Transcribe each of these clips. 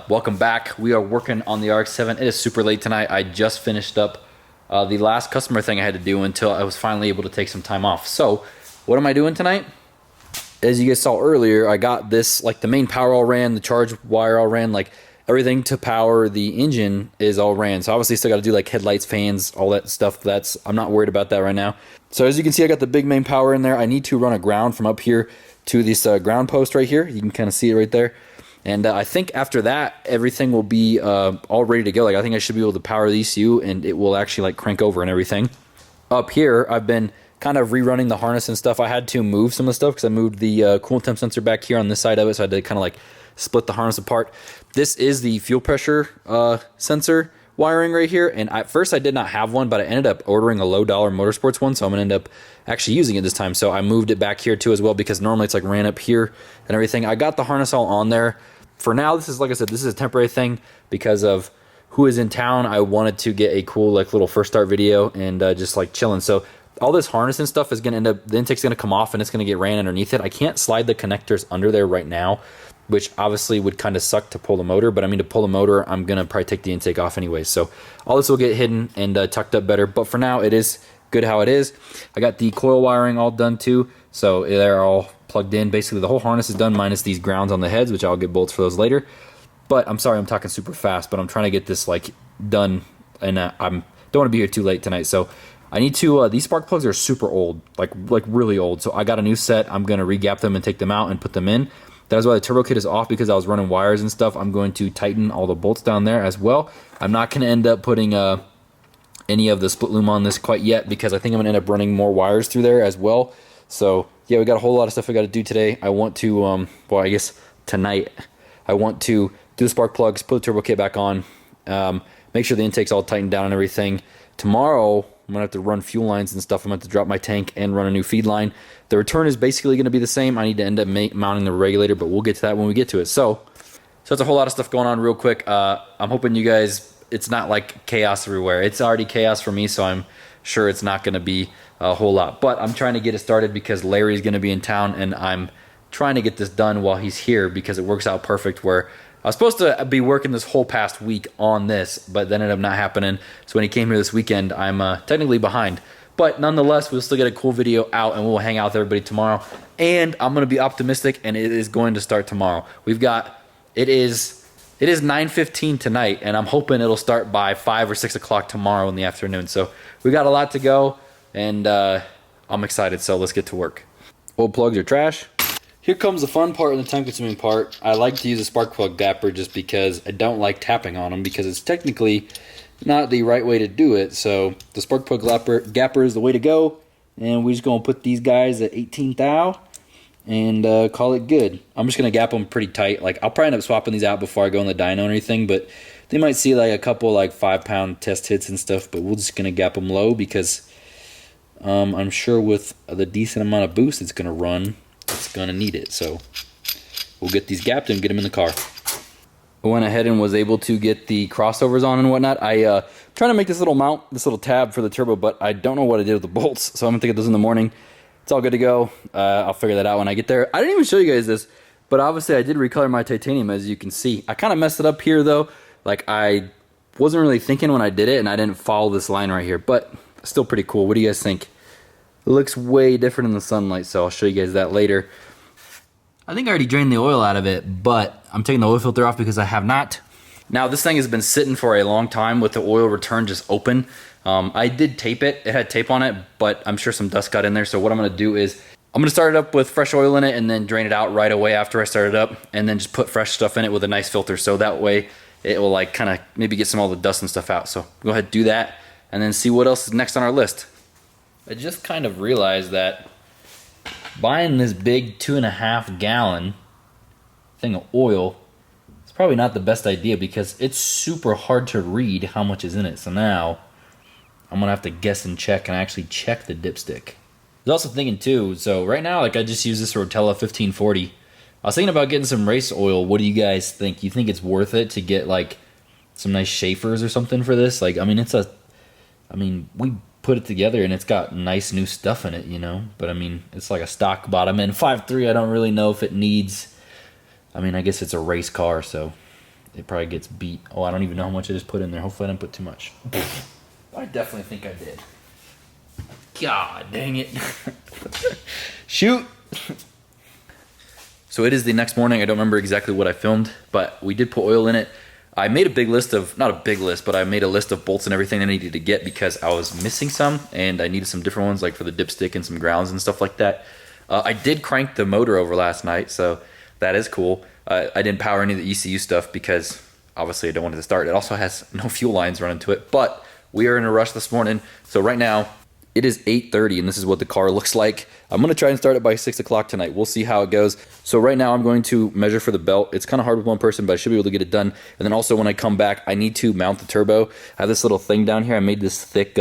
welcome back. We are working on the RX-7. It is super late tonight. I just finished up the last customer thing I had to do until I was finally able to take some time off. So what am I doing tonight? As you guys saw earlier, I got this, like the main power all ran, the charge wire all ran, like everything to power the engine is all ran. So obviously still got to do like headlights, fans, all that stuff. I'm not worried about that right now. So as you can see, I got the big main power in there. I need to run a ground from up here to this ground post right here. You can kind of see it right there. And I think after that, everything will be all ready to go. Like I think I should be able to power the ECU and it will actually like crank over and everything. Up here, I've been kind of rerunning the harness and stuff. I had to move some of the stuff because I moved the coolant temp sensor back here on this side of it. So I had to kind of like split the harness apart. This is the fuel pressure sensor wiring right here. And at first I did not have one, but I ended up ordering a low dollar motorsports one. So I'm gonna end up actually using it this time. So I moved it back here too as well because normally it's like ran up here and everything. I got the harness all on there. For now, this is, like I said, this is a temporary thing because of who is in town. I wanted to get a cool like little first start video and just like chilling. So all this harness and stuff is going to end up, the intake's going to come off and it's going to get ran underneath it. I can't slide the connectors under there right now, which obviously would kind of suck to pull the motor. But I mean, to pull the motor, I'm going to probably take the intake off anyway. So all this will get hidden and tucked up better. But for now, it is good how it is. I got the coil wiring all done too. So they're all plugged in. Basically, the whole harness is done minus these grounds on the heads, which I'll get bolts for those later. But I'm sorry I'm talking super fast, but I'm trying to get this like done, and I don't want to be here too late tonight. So I need to, these spark plugs are super old, like really old. So I got a new set. I'm going to re-gap them and take them out and put them in. That is why the turbo kit is off because I was running wires and stuff. I'm going to tighten all the bolts down there as well. I'm not going to end up putting any of the split loom on this quite yet because I think I'm going to end up running more wires through there as well. So yeah, we got a whole lot of stuff we got to do today. I want to, well, I guess tonight, I want to do the spark plugs, put the turbo kit back on, make sure the intake's all tightened down and everything. Tomorrow, I'm going to have to run fuel lines and stuff. I'm going to have to drop my tank and run a new feed line. The return is basically going to be the same. I need to end up mounting the regulator, but we'll get to that when we get to it. So it's a whole lot of stuff going on real quick. I'm hoping you guys, it's not like chaos everywhere. It's already chaos for me, so I'm sure it's not going to be a whole lot. But I'm trying to get it started because Larry's going to be in town, and I'm trying to get this done while he's here because it works out perfect where I was supposed to be working this whole past week on this, but then it ended up not happening. So when he came here this weekend, I'm technically behind. But nonetheless, we'll still get a cool video out, and we'll hang out with everybody tomorrow. And I'm going to be optimistic, and it is going to start tomorrow. It is 9:15 tonight, and I'm hoping it'll start by 5 or 6 o'clock tomorrow in the afternoon. So we got a lot to go, and I'm excited, so let's get to work. Old plugs are trash. Here comes the fun part and the time-consuming part. I like to use a spark plug gapper just because I don't like tapping on them because it's technically not the right way to do it. So the spark plug gapper is the way to go, and we're just going to put these guys at 18 thou and call it good. I'm just going to gap them pretty tight. Like I'll probably end up swapping these out before I go in the dyno or anything, but they might see like a couple like 5-pound test hits and stuff, but we're just going to gap them low because I'm sure with the decent amount of boost it's going to run, it's going to need it. So we'll get these gapped and get them in the car. I went ahead and was able to get the crossovers on and whatnot. I trying to make this little mount, this little tab for the turbo, but I don't know what I did with the bolts, so I'm going to get those in the morning. It's all good to go. I'll figure that out when I get there. I didn't even show you guys this, but obviously I did recolor my titanium, as you can see. I kind of messed it up here though. Like I wasn't really thinking when I did it, and I didn't follow this line right here, but still pretty cool. What do you guys think? It looks way different in the sunlight, so I'll show you guys that later. I think I already drained the oil out of it, but I'm taking the oil filter off because I have not. Now this thing has been sitting for a long time with the oil return just open. I did tape it. It had tape on it, but I'm sure some dust got in there. So what I'm going to do is I'm going to start it up with fresh oil in it and then drain it out right away after I start it up, and then just put fresh stuff in it with a nice filter. So that way it will like kind of maybe get some all the dust and stuff out. So go ahead and do that and then see what else is next on our list. I just kind of realized that buying this big 2.5 gallon thing of oil is probably not the best idea because it's super hard to read how much is in it. So now I'm gonna have to guess and check and actually check the dipstick. I was also thinking too, so right now like I just use this Rotella 1540. I was thinking about getting some race oil. What do you guys think? You think it's worth it to get like some nice Schaefers or something for this? Like I mean we put it together and it's got nice new stuff in it, you know, but I mean it's like a stock bottom end 5.3. I don't really know if it needs, I mean I guess it's a race car, so it probably gets beat. Oh, I don't even know how much I just put in there. Hopefully I didn't put too much. I definitely think I did. God dang it. Shoot. So it is the next morning. I don't remember exactly what I filmed, but we did put oil in it. I made a big list of, not a big list, but I made a list of bolts and everything I needed to get because I was missing some and I needed some different ones, like for the dipstick and some grounds and stuff like that. I did crank the motor over last night, so that is cool. I didn't power any of the ECU stuff because obviously I don't want it to start. It also has no fuel lines running to it, but we are in a rush this morning. So right now it is 8:30 and this is what the car looks like. I'm gonna try and start it by 6 o'clock tonight. We'll see how it goes. So right now I'm going to measure for the belt. It's kind of hard with one person, but I should be able to get it done. And then also when I come back, I need to mount the turbo. I have this little thing down here. I made this thick,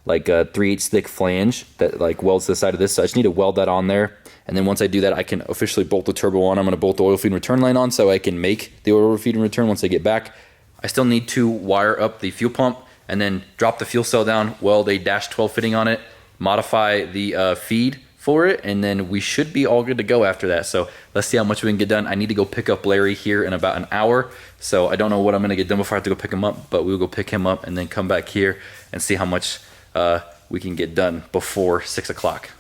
like a 3/8 thick flange that like welds to the side of this. So I just need to weld that on there. And then once I do that, I can officially bolt the turbo on. I'm gonna bolt the oil feed and return line on so I can make the oil feed and return once I get back. I still need to wire up the fuel pump and then drop the fuel cell down, weld a -12 fitting on it, modify the feed for it, and then we should be all good to go after that. So let's see how much we can get done. I need to go pick up Larry here in about an hour, so I don't know what I'm gonna get done before I have to go pick him up, but we'll go pick him up and then come back here and see how much we can get done before 6 o'clock.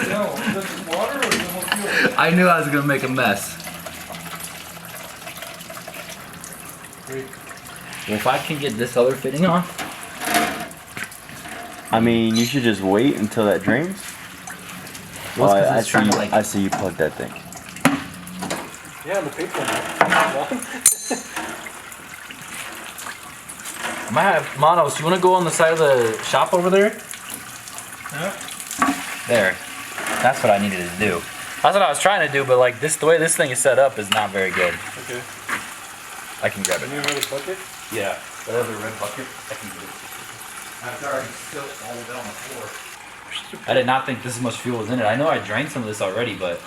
No, is this water or is it more fuel? I knew I was gonna make a mess. Great. Well, if I can get this other fitting off. I mean, you should just wait until that drains. Well, Oh, it's 'cause it's trying to, I see you plug that thing. Yeah, the paper. I might have Manos. You want to go on the side of the shop over there? Yeah. There. That's what I needed to do. That's what I was trying to do, but like this, the way this thing is set up is not very good. Okay. I can grab it. Can you hold a bucket? Yeah. That other red bucket. I can get it. I've already spilled all of it on the floor. I did not think this much fuel was in it. I know I drank some of this already, but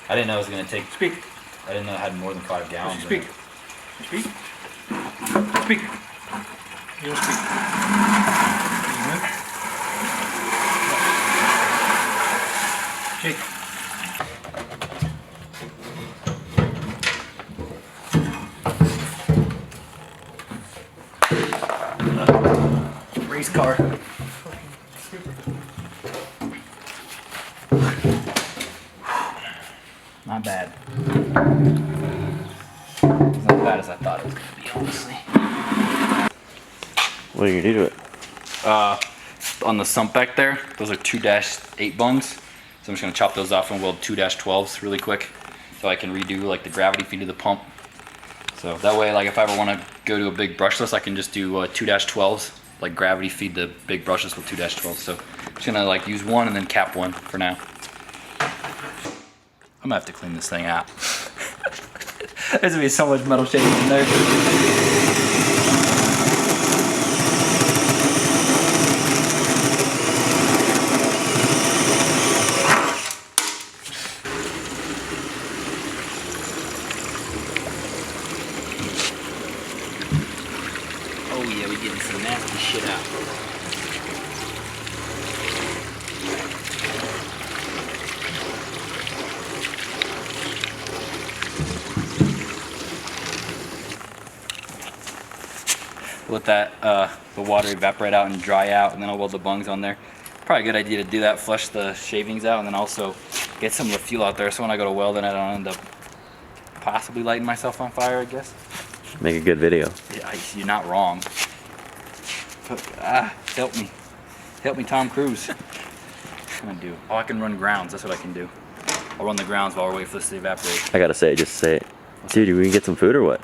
I didn't know it was gonna take. Speak. I didn't know it had more than 5 gallons. Speak. Speak. Speak. You don't speak. Shake. Race car. Not bad. It's not as bad as I thought it was gonna be, honestly. What are you gonna do to it? On the sump back there, those are 2-8 bungs. So I'm just gonna chop those off and weld 2-12s really quick, so I can redo like the gravity feed to the pump. So that way, like if I ever want to go to a big brushless, I can just do 2-12s, like gravity feed the big brushless with 2-12s. So I'm just gonna like use one and then cap one for now. I'm gonna have to clean this thing out. There's gonna be so much metal shavings in there. Oh yeah, we're getting some nasty shit out. Let that the water evaporate out and dry out, and then I'll weld the bungs on there. Probably a good idea to do that, flush the shavings out, and then also get some of the fuel out there so when I go to welding I don't end up possibly lighting myself on fire, I guess. Make a good video. Yeah, you're not wrong. Help me. Help me, Tom Cruise. What am I gonna do? Oh, I can run grounds, that's what I can do. I'll run the grounds while we're waiting for this to evaporate. I gotta say it, just say it. Dude, we can get some food or what?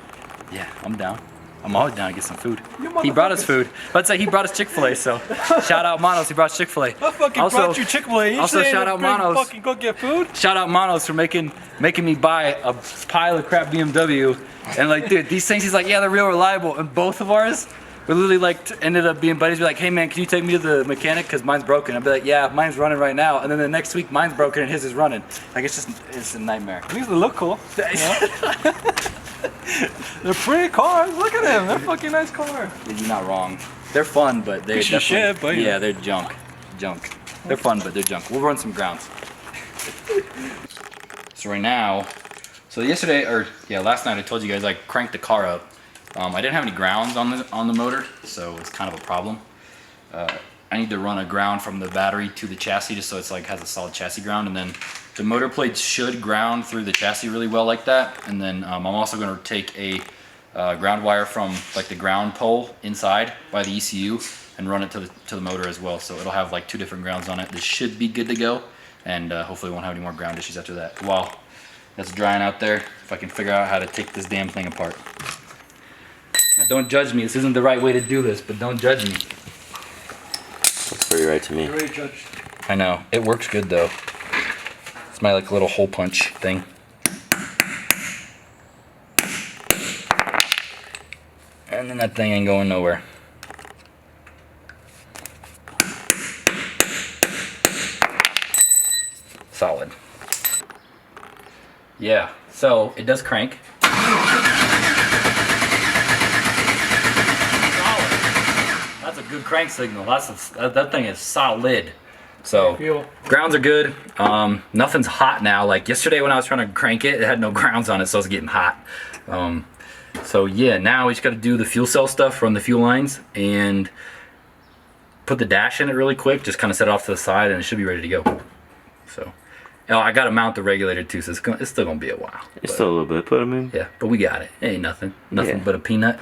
Yeah, I'm down. I'm always down to get some food. He brought us food. Let's say he brought us Chick-fil-A, so shout out Manos, he brought us Chick-fil-A. I fucking brought you Chick-fil-A. Also shout out Manos. Fucking go get food. Shout out Manos for making me buy a pile of crap BMW. And like, dude, these things, he's like, yeah, they're real reliable. And both of ours, we literally like ended up being buddies. Be like, hey man, can you take me to the mechanic? Cause mine's broken. I'd be like, yeah, mine's running right now. And then the next week, mine's broken and his is running. Like, it's a nightmare. These look cool. They're pretty cars. Look at them. They're fucking nice cars. You're not wrong. They're fun, but they're Piece of shit, but yeah, they're junk. Junk. They're fun, but they're junk. We'll run some grounds. So right now, So yesterday, or yeah, last night I told you guys I cranked the car up. I didn't have any grounds on the motor, so it's kind of a problem. I need to run a ground from the battery to the chassis just so it's like has a solid chassis ground, and then the motor plates should ground through the chassis really well like that. And then I'm also going to take a ground wire from like the ground pole inside by the ECU and run it to the motor as well. So it'll have like 2 different grounds on it. This should be good to go, and hopefully won't have any more ground issues after that. While that's drying out there, if I can figure out how to take this damn thing apart. Now don't judge me. This isn't the right way to do this, but don't judge me. Looks pretty right to me. You're already judged. I know. It works good though. It's my like little hole punch thing. And then that thing ain't going nowhere. Solid. Yeah, so it does crank. That's a good crank signal. That thing is solid. So grounds are good. Nothing's hot now. Like yesterday when I was trying to crank it, it had no grounds on it, so it's getting hot. So yeah, now we just got to do the fuel cell stuff, run the fuel lines, and put the dash in it really quick. Just kind of set it off to the side, and it should be ready to go. So. Oh, I gotta mount the regulator too, so it's still gonna be a while. It's still a little bit. Put them in. Yeah, but we got it. It ain't nothing. Nothing Yeah. but a peanut.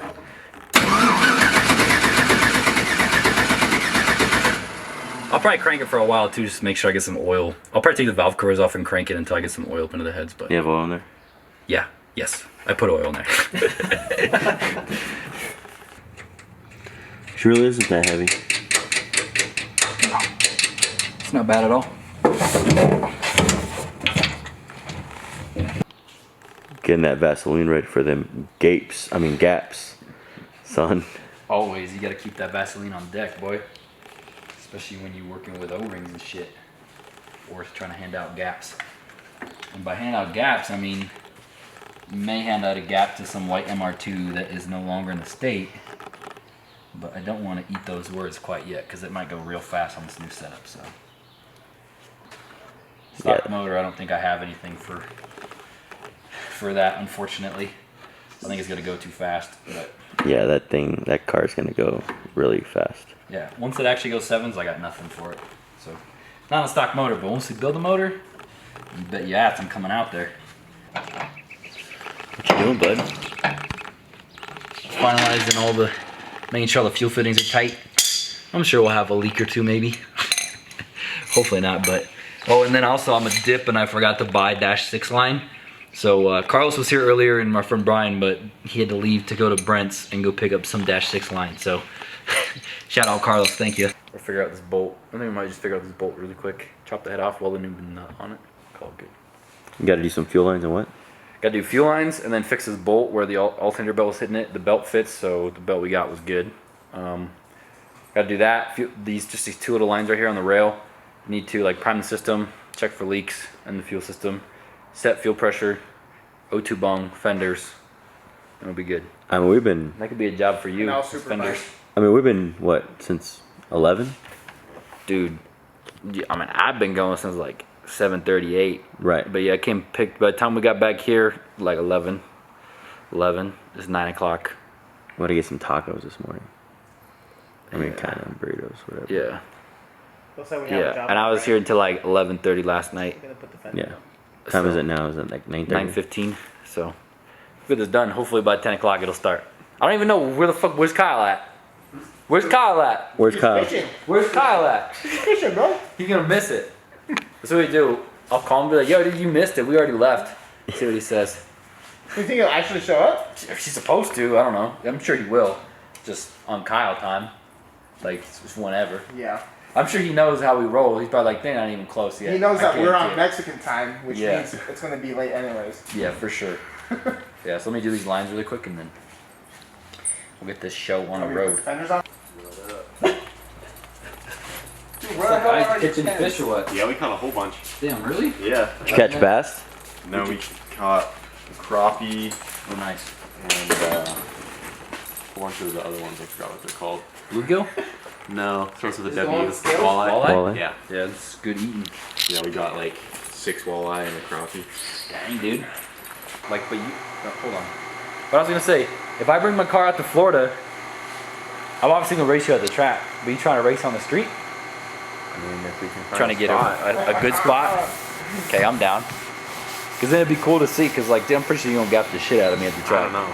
I'll probably crank it for a while too, just to make sure I get some oil. I'll probably take the valve covers off and crank it until I get some oil up into the heads. But You have oil in there? yeah, yes, I put oil in there. She really isn't that heavy. It's not bad at all. Getting that Vaseline ready for them gaps, son. Always, you gotta keep that Vaseline on deck, boy. Especially when you're working with O-rings and shit. Or trying to hand out gaps. And by hand out gaps, I mean, you may hand out a gap to some white MR2 that is no longer in the state. But I don't want to eat those words quite yet, because it might go real fast on this new setup, so. Stock motor, I don't think I have anything for that, unfortunately. I think it's gonna go too fast, but Yeah, that car's gonna go really fast. yeah, once it actually goes 7s, I got nothing for it. So, not a stock motor, but once we build a motor, you bet your ass I'm coming out there. What you doing, bud? Finalizing all the, making sure all the fuel fittings are tight. I'm sure we'll have a leak or two maybe. Hopefully not, but. Oh, and then also I'm a dip and I forgot to buy -6 line. So Carlos was here earlier and my friend Brian, but he had to leave to go to Brent's and go pick up some -6 line. So shout out Carlos, thank you. We'll figure out this bolt. I think we might just figure out this bolt really quick. Chop the head off, weld a new nut on it. Call it good. You gotta do some fuel lines and what? Gotta do fuel lines and then fix this bolt where the alternator belt was hitting it. The belt fits, so the belt we got was good. Gotta do that. These 2 little lines right here on the rail. Need to like prime the system, check for leaks in the fuel system, set fuel pressure, O2 bung, fenders, and it'll be good. I mean, we've been. That could be a job for you, Now super fenders. nice. I mean, we've been what since 11? Dude, I mean, I've been going since like 7:38. Right. But yeah, I came picked by the time we got back here, like 11. It's 9 o'clock. Want to get some tacos this morning? I mean, Yeah. kind of burritos, whatever. Yeah. They'll say we have a Yeah. job And I was right? here until like 11:30 last night. We're gonna put the fender Yeah. down. What time is So- it now? Is it like 9:30? 9:15. So we'll get this done. Hopefully by 10 o'clock it'll start. I don't even know where's Kyle at? Where's Kyle at? Where's Kyle? Fishing. Where's Kyle at? Fishing, bro. He's gonna miss it. That's what we do. I'll call him and be like, yo, dude, you missed it. We already left. See what he says. You think he'll actually show up? If he's supposed to, I don't know. I'm sure he will. Just on Kyle time. Like, just whenever. Yeah. I'm sure he knows how we roll. He's probably like, they're not even close yet. He knows I that we're guarantee on it. Mexican time, which Yeah. means it's gonna be late anyways. Yeah, for sure. Yeah, so let me do these lines really quick and then we'll get this show on the road. Fenders on. Dude, where the What's hell up, are guys? you Kitchen pens? fish or what? Yeah, we caught a whole bunch. Damn, really? Yeah. Did you catch bass? And then we caught crappie Oh, nice. and a bunch of the other ones. I forgot what they're called. Bluegill? No, starts with a Is W. it on scale? Walleye. Walleye? Yeah. Yeah, this is good eating. Yeah, we got like 6 walleye and a crappie. Dang, dude. Like, but you, no, hold on. But I was gonna say, if I bring my car out to Florida, I'm obviously gonna race you at the track. But you trying to race on the street? I mean, if we can find Trying to get a good spot? Okay, I'm down. Cause then it'd be cool to see. Cause like, dude, I'm pretty sure you gonna gap the shit out of me at the I track. don't know.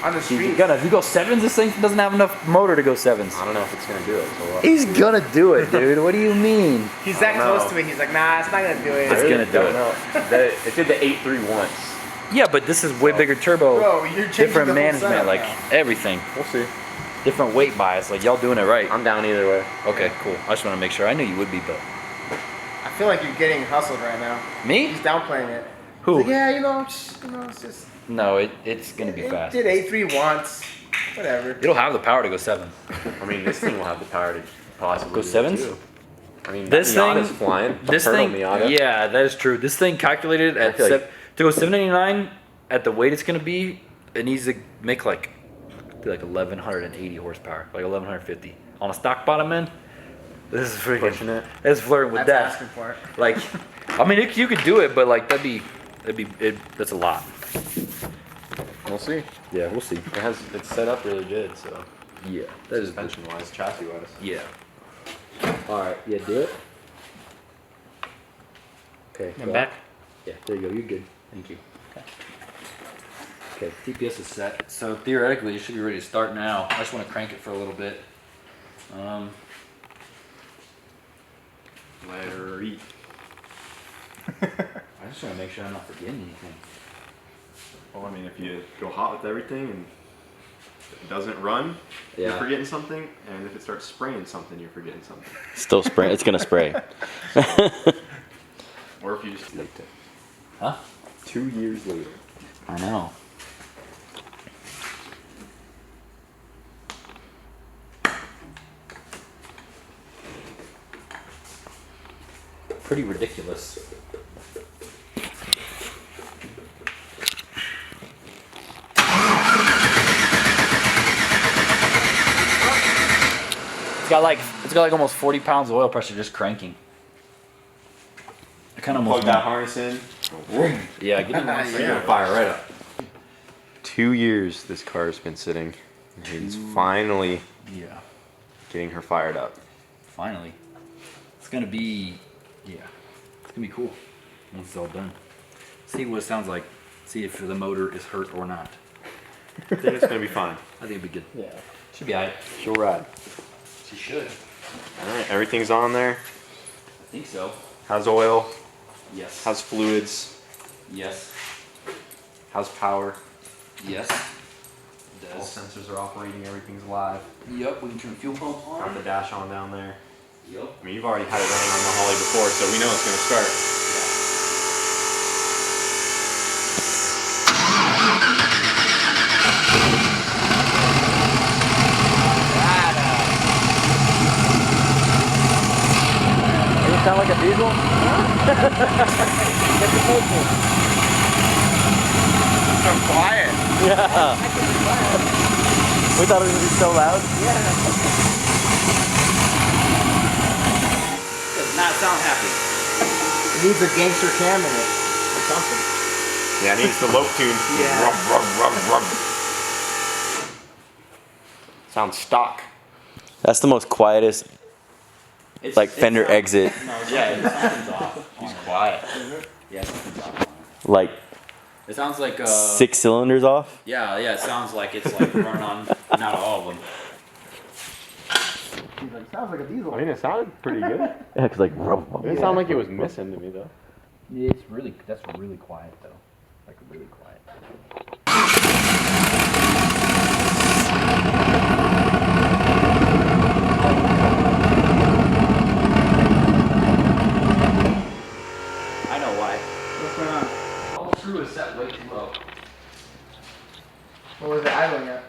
On the If street. you go sevens, this thing doesn't have enough motor to go sevens. I don't know if it's gonna do it. So we'll He's gonna do it, dude. What do you mean? He's that I don't close know. to it. He's like, nah, it's not gonna do it. It's gonna do it. It did the 8.3 once. Yeah, but this is way bigger turbo. Bro, you're changing Different the whole management, setup like now. everything. We'll see. Different weight bias. Like y'all doing it right. I'm down either way. Okay, cool. I just want to make sure. I knew you would be, but I feel like you're getting hustled right now. me? He's downplaying it. Who? He's like, yeah, it's just. No, it's gonna be fast. Did 8.3 once. Whatever. It'll have the power to go seven. I mean, this thing will have the power to possibly Go do it, sevens? too. I mean, This that Miata's thing- flying. This Turbo thing, Miata. yeah, that is true. This thing calculated at feel like- to go 799 at the weight it's gonna be. It needs to make like 1180 horsepower, like 1150 on a stock bottom end. This is freaking. Pushing it. It's flirting with That's death. asking for it. Like, I mean, you could do it, but like that's a lot. We'll see. Yeah, we'll see. It's set up really good, so Yeah, that is suspension wise, chassis wise. Yeah. All right. Yeah, do it. Okay. I'm back. Yeah, there you go. You're good. Thank you. Okay, TPS is set. So theoretically, you should be ready to start now. I just want to crank it for a little bit. Larry. I just want to make sure I'm not forgetting anything. Well, I mean, if you go hot with everything and it doesn't run, you're Yeah. forgetting something, and if it starts spraying something, you're forgetting something. Still spray. It's gonna spray. Or if you just leaked it. Huh? 2 years later. I know. Pretty ridiculous. It's got like almost 40 pounds of oil pressure just cranking. I kind of Plug almost that harness in. Yeah, give me one You're gonna fire right up. 2 years this car's been sitting. It's finally Yeah, getting her fired up. finally. It's gonna be, yeah, it's gonna be cool once it's all done. See what it sounds like. See if the motor is hurt or not. I think it's gonna be fine. I think it'd be good. Yeah, should be alright. She'll ride. She should. Alright, everything's on there. I think so. How's oil? Yes. How's fluids? Yes. How's power? Yes. It All does. sensors are operating, everything's live. Yep. We can turn the fuel pump Got on. the dash on down there. Yep. I mean, you've already had it running on the Holly before, so we know it's gonna start. Does it sound like a diesel? Get the focus. So quiet. Yeah. We thought it was gonna be so loud. Does not sound happy. It needs a gangster cam in it. Or something. Yeah, it needs the lope tune. Yeah. Rum, rum, rum, rum. Sounds stock. That's the most quietest, like fender exit. No, yeah, something's off. He's quiet. Yeah, something's off. Like It sounds like 6 cylinders off. Yeah, it sounds like it's like running on not all of them. He's like, sounds like a diesel. I mean, it sounded pretty good. It Yeah, cause like. didn't sound like it was missing to me, though. That's really quiet though. Like really quiet. I know why. What's going on? All the screw is set way too low. What was it idling at?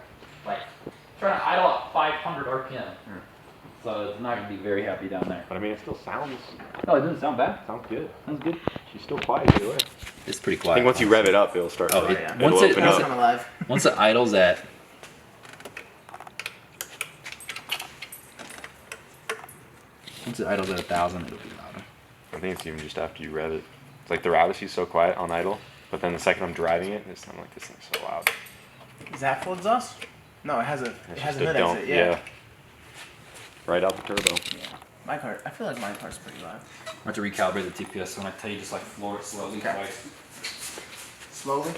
Like trying to idle at 500 RPM. So it's not gonna be very happy down there. But I mean, it still sounds No, it doesn't sound bad. good. Sounds good. She's still quiet either way. It's pretty I quiet. think once you rev it up, it'll start. Oh, it'll once it- open once up. it- I'm alive. Once it idles at once it idles at 1,000, it'll be louder. I think it's even just after you rev it. It's like the Rabbit, she's so quiet on idle. But then the second I'm driving it, I'm like, this thing's so loud. Is that full exhaust? No, it has a It's hood just a dump, exit. Yeah. Right out the turbo. Yeah. My car. I feel like my car's pretty loud. I have to recalibrate the TPS, so when I tell you just like floor it slowly Okay. twice. Slowly.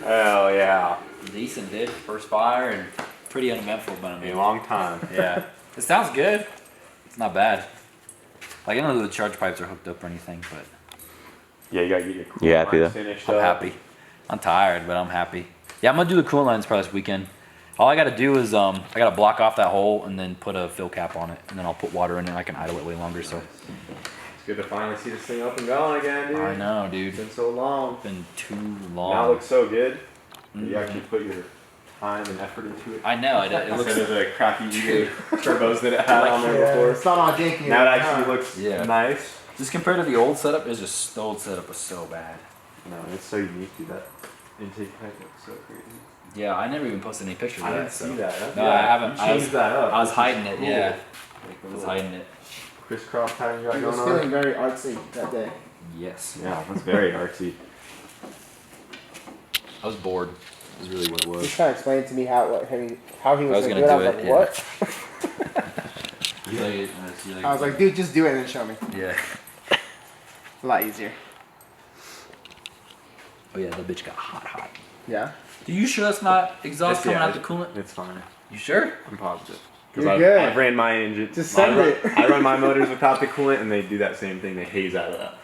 Hell yeah. Decent, dude. First fire and pretty uneventful, but I mean, A long time. yeah. It sounds good. It's not bad. Like, I don't know if the charge pipes are hooked up or anything, but Yeah, you gotta get your You happy lines though? finished I'm up. happy. I'm tired, but I'm happy. Yeah, I'm gonna do the coolant lines probably this weekend. All I gotta do is I gotta block off that hole and then put a fill cap on it, and then I'll put water in it and I can idle it way longer. So It's good to finally see this thing up and going again, dude. I know, dude. It's been so long. It's been too Now it long. looks so good. You actually put your time and effort into it. I know. It looks. Instead of the crappy turbos that it had on there Yeah, before. it's not all janky. Now it actually looks Yeah. nice. Just compared to the old setup, it's just the old setup was so bad. No, it's so unique, dude. That intake pipe looks so crazy. Yeah, I never even posted any pictures of I that. didn't so. see that. No, I haven't. You changed that up. I was This is hiding it. cool. Yeah, Like I was little hiding it. crisscross pattern you got I was going feeling on. very artsy that day. Yes. Yeah, that's very artsy. I was bored. Is really what it He's was. trying to explain to me how he was, was gonna gonna do it. do I it, was like, what? You I was like, dude, just do it and then show me. yeah. A lot easier. Oh yeah, that bitch got hot. Yeah. Are you sure that's not exhaust coming out the coolant? It's fine. You sure? I'm positive. You're I've, good. I've ran my engine. Just send it. I run my motors without the coolant, and they do that same thing. They haze out of that.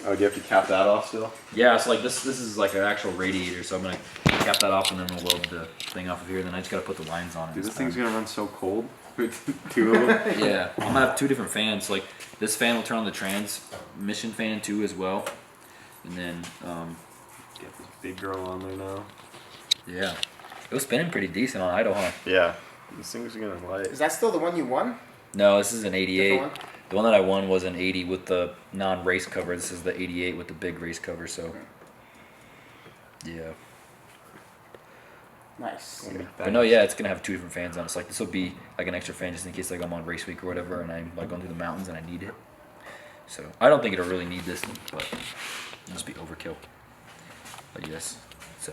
Oh, do you have to cap that off still? Yeah. So like this is like an actual radiator. So I'm gonna cap that off and then we'll weld the thing off of here. Then I just gotta put the lines on it. Dude, this time. thing's gonna run so cold with two of them. Yeah, I'm gonna have two different fans. Like this fan will turn on the transmission fan too as well, and then Get this big girl on there now. yeah, it was spinning pretty decent on idle, huh? Yeah, this thing's gonna light. Is that still the one you won? No, this is an 88. Different one? The one that I won was an 80 with the non-race cover. This is the 88 with the big race cover. So yeah, Nice. but no, yeah, it's gonna have two different fans on it. So like this will be like an extra fan just in case like I'm on race week or whatever, and I'm like going through the mountains and I need it. So I don't think it'll really need this, but it'll just be overkill. But yes, so.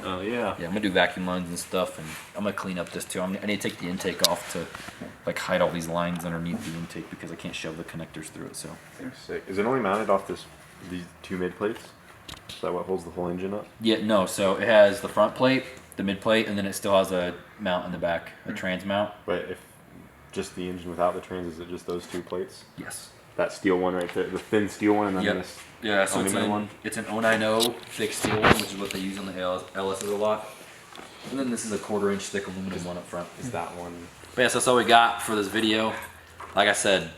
Oh yeah. Yeah, I'm gonna do vacuum lines and stuff, and I'm gonna clean up this too. I need to take the intake off to like hide all these lines underneath the intake because I can't shove the connectors through it. So Sick. Is it only mounted off these two mid plates? Is that what holds the whole engine up? yeah, no. So it has the front plate, the mid plate, and then it still has a mount in the back, a trans mount. But if just the engine without the trans? Is it just those two plates? Yes. That steel one right there, the thin steel one, and then Yep. this. Yeah, so aluminum it's an 090 thick steel one, which is what they use on the LSs a lot. And then this is a 1/4 inch thick aluminum one up front. Is that one? But yeah, so that's all we got for this video. Like I said,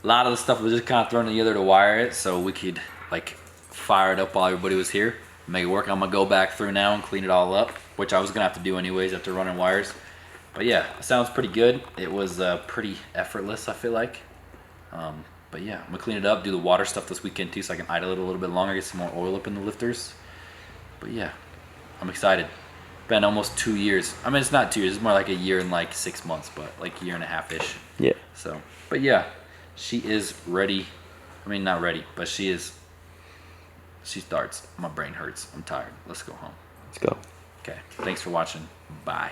a lot of the stuff was just kind of thrown together to wire it so we could like fire it up while everybody was here, make it work. I'm gonna go back through now and clean it all up, which I was gonna have to do anyways after running wires. But yeah, it sounds pretty good. It was pretty effortless, I feel like. But yeah, I'm gonna clean it up, do the water stuff this weekend too, so I can idle it a little bit longer, get some more oil up in the lifters. But yeah, I'm excited. Been almost 2 years. I mean, it's not 2 years. It's more like a year and like 6 months, but like a year and a half ish. Yeah. So, but yeah, she is ready. I mean, not ready, but she starts. My brain hurts. I'm tired. Let's go home. Let's go. Okay. Thanks for watching. Bye.